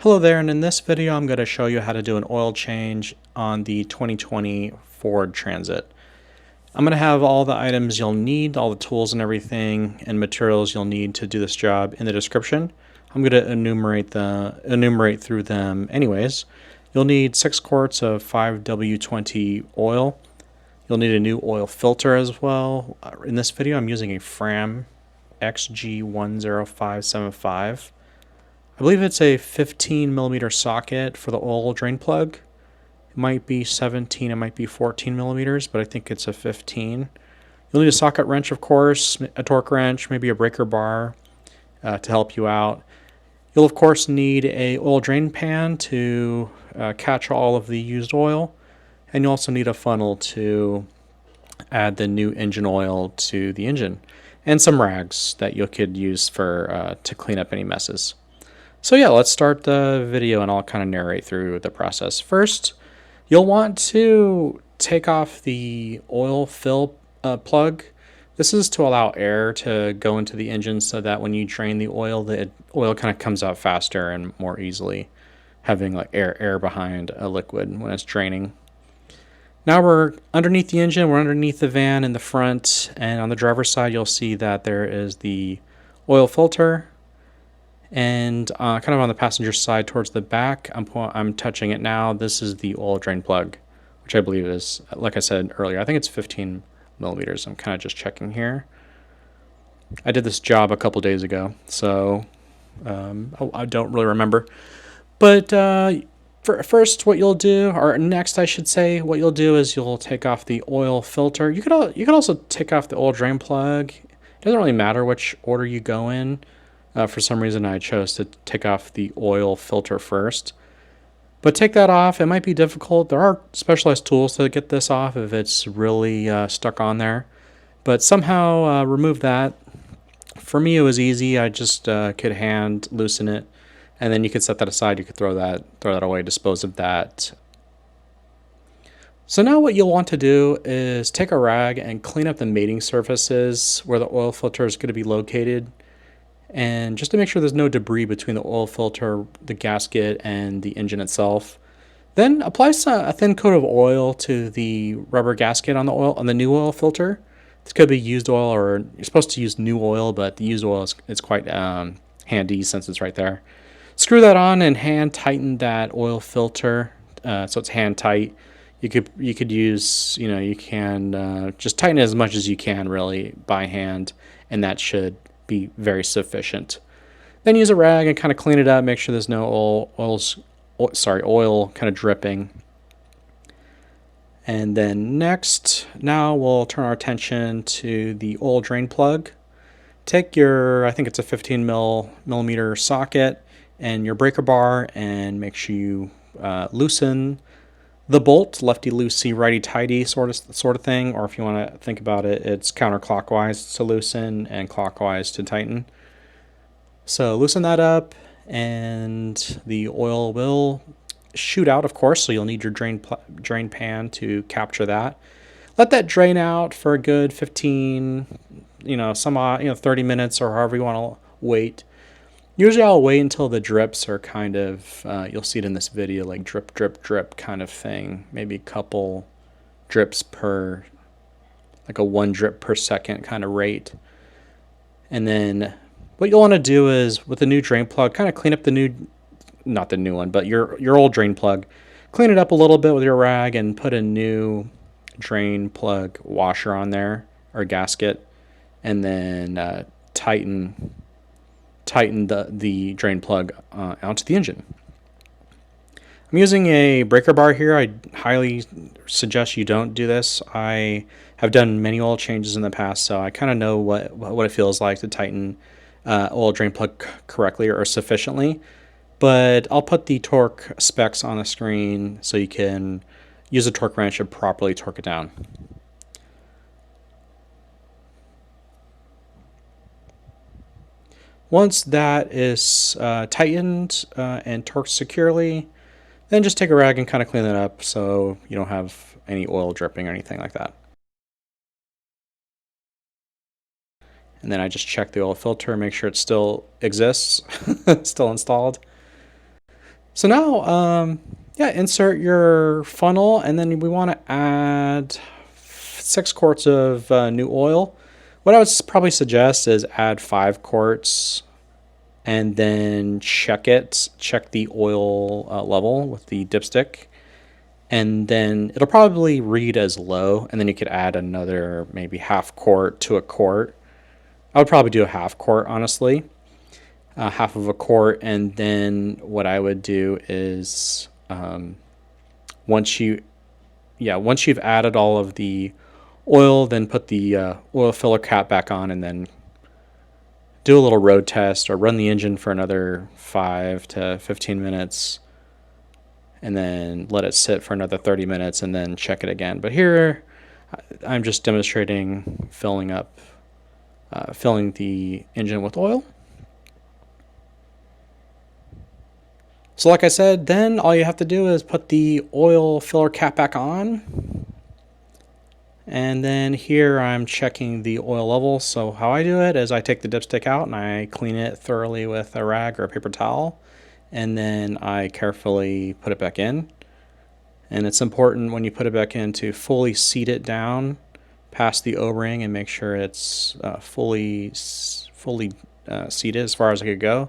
Hello there, and in this video I'm going to show you how to do an oil change on the 2020 Ford Transit. I'm going to have all the items you'll need, all the tools and everything, and materials you'll need to do this job in the description. I'm going to enumerate through them anyways. You'll need 6 quarts of 5W20 oil. You'll need a new oil filter as well. In this video I'm using a FRAM XG10575. I believe it's a 15 millimeter socket for the oil drain plug. It might be 17, it might be 14 millimeters, but I think it's a 15. You'll need a socket wrench, of course, a torque wrench, maybe a breaker bar to help you out. You'll, of course, need a oil drain pan to catch all of the used oil. And you also need a funnel to add the new engine oil to the engine. And some rags that you could use for to clean up any messes. So yeah, let's start the video and I'll kind of narrate through the process. First, you'll want to take off the oil fill plug. This is to allow air to go into the engine so that when you drain the oil kind of comes out faster and more easily, having like air behind a liquid when it's draining. Now we're underneath the engine, we're underneath the van in the front, and on the driver's side you'll see that there is the oil filter. And kind of on the passenger side towards the back, I'm touching it now. This is the oil drain plug, which I believe is, like I said earlier, I think it's 15 millimeters. I'm kind of just checking here. I did this job a couple days ago, so I don't really remember. But first, what you'll do, or next, I should say, what you'll do is you'll take off the oil filter. You could also take off the oil drain plug. It doesn't really matter which order you go in. For some reason I chose to take off the oil filter first. But take that off. It might be difficult. There are specialized tools to get this off if it's really stuck on there. But somehow remove that. For me it was easy. I just could hand loosen it. And then you could set that aside. You could throw that away, dispose of that. So now what you'll want to do is take a rag and clean up the mating surfaces where the oil filter is going to be located. And just to make sure there's no debris between the oil filter, the gasket, and the engine itself. Then apply a thin coat of oil to the rubber gasket on the new oil filter. This could be used oil, or you're supposed to use new oil, but the used oil is quite handy since it's right there. Screw that on and hand tighten that oil filter so it's hand tight. You could use, you can just tighten it as much as you can really by hand, and that should be very sufficient. Then use a rag and kind of clean it up, make sure there's no oil kind of dripping. And then now we'll turn our attention to the oil drain plug. Take your, I think it's a 15 millimeter socket and your breaker bar, and make sure you loosen the bolt, lefty loosey, righty tighty sort of thing, or if you want to think about it, it's counterclockwise to loosen and clockwise to tighten. So loosen that up, and the oil will shoot out, of course. So you'll need your drain pan to capture that. Let that drain out for a good 15, 30 minutes, or however you want to wait. Usually I'll wait until the drips are kind of, you'll see it in this video, like drip, drip, drip kind of thing. Maybe a couple drips per, like a 1 drip per second kind of rate. And then what you'll want to do is, with the new drain plug, kind of clean up not the new one, but your old drain plug. Clean it up a little bit with your rag and put a new drain plug washer on there, or gasket. And then tighten the drain plug onto the engine. I'm using a breaker bar here. I highly suggest you don't do this. I have done many oil changes in the past, so I kind of know what it feels like to tighten oil drain plug correctly or sufficiently. But I'll put the torque specs on the screen so you can use a torque wrench and properly torque it down. Once that is tightened and torqued securely, then just take a rag and kind of clean it up so you don't have any oil dripping or anything like that. And then I just check the oil filter, make sure it still exists, still installed. So now, yeah, insert your funnel, and then we want to add 6 quarts of new oil. What I would probably suggest is add 5 quarts and then check the oil level with the dipstick. And then it'll probably read as low, and then you could add another maybe half quart to a quart. I would probably do a half quart, honestly. Half of a quart, and then what I would do is once you've added all of the oil, then put the oil filler cap back on, and then do a little road test or run the engine for another 5 to 15 minutes, and then let it sit for another 30 minutes, and then check it again. But here I'm just demonstrating filling the engine with oil. So like I said, then all you have to do is put the oil filler cap back on. And then here I'm checking the oil level. So how I do it is I take the dipstick out and I clean it thoroughly with a rag or a paper towel. And then I carefully put it back in. And it's important when you put it back in to fully seat it down past the O-ring and make sure it's fully seated as far as I could go.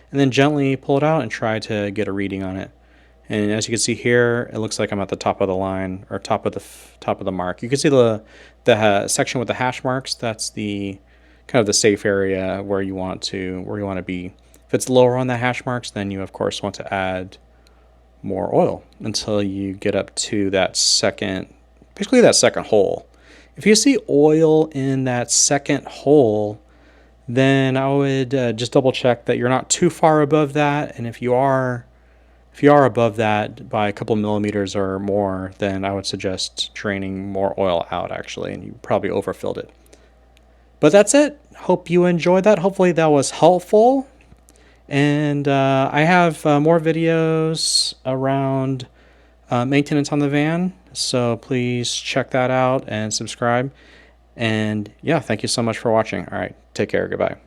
And then gently pull it out and try to get a reading on it. And as you can see here, it looks like I'm at the top of the line, or top of the mark. You can see the section with the hash marks. That's the kind of the safe area where you want to be. If it's lower on the hash marks, then you of course want to add more oil until you get up to that second hole. If you see oil in that second hole, then I would just double check that you're not too far above that. And if you are above that by a couple millimeters or more, then I would suggest draining more oil out, actually, and you probably overfilled it. But that's it. Hope you enjoyed that. Hopefully that was helpful. And I have more videos around maintenance on the van, so please check that out and subscribe. And yeah, thank you so much for watching. All right, take care. Goodbye.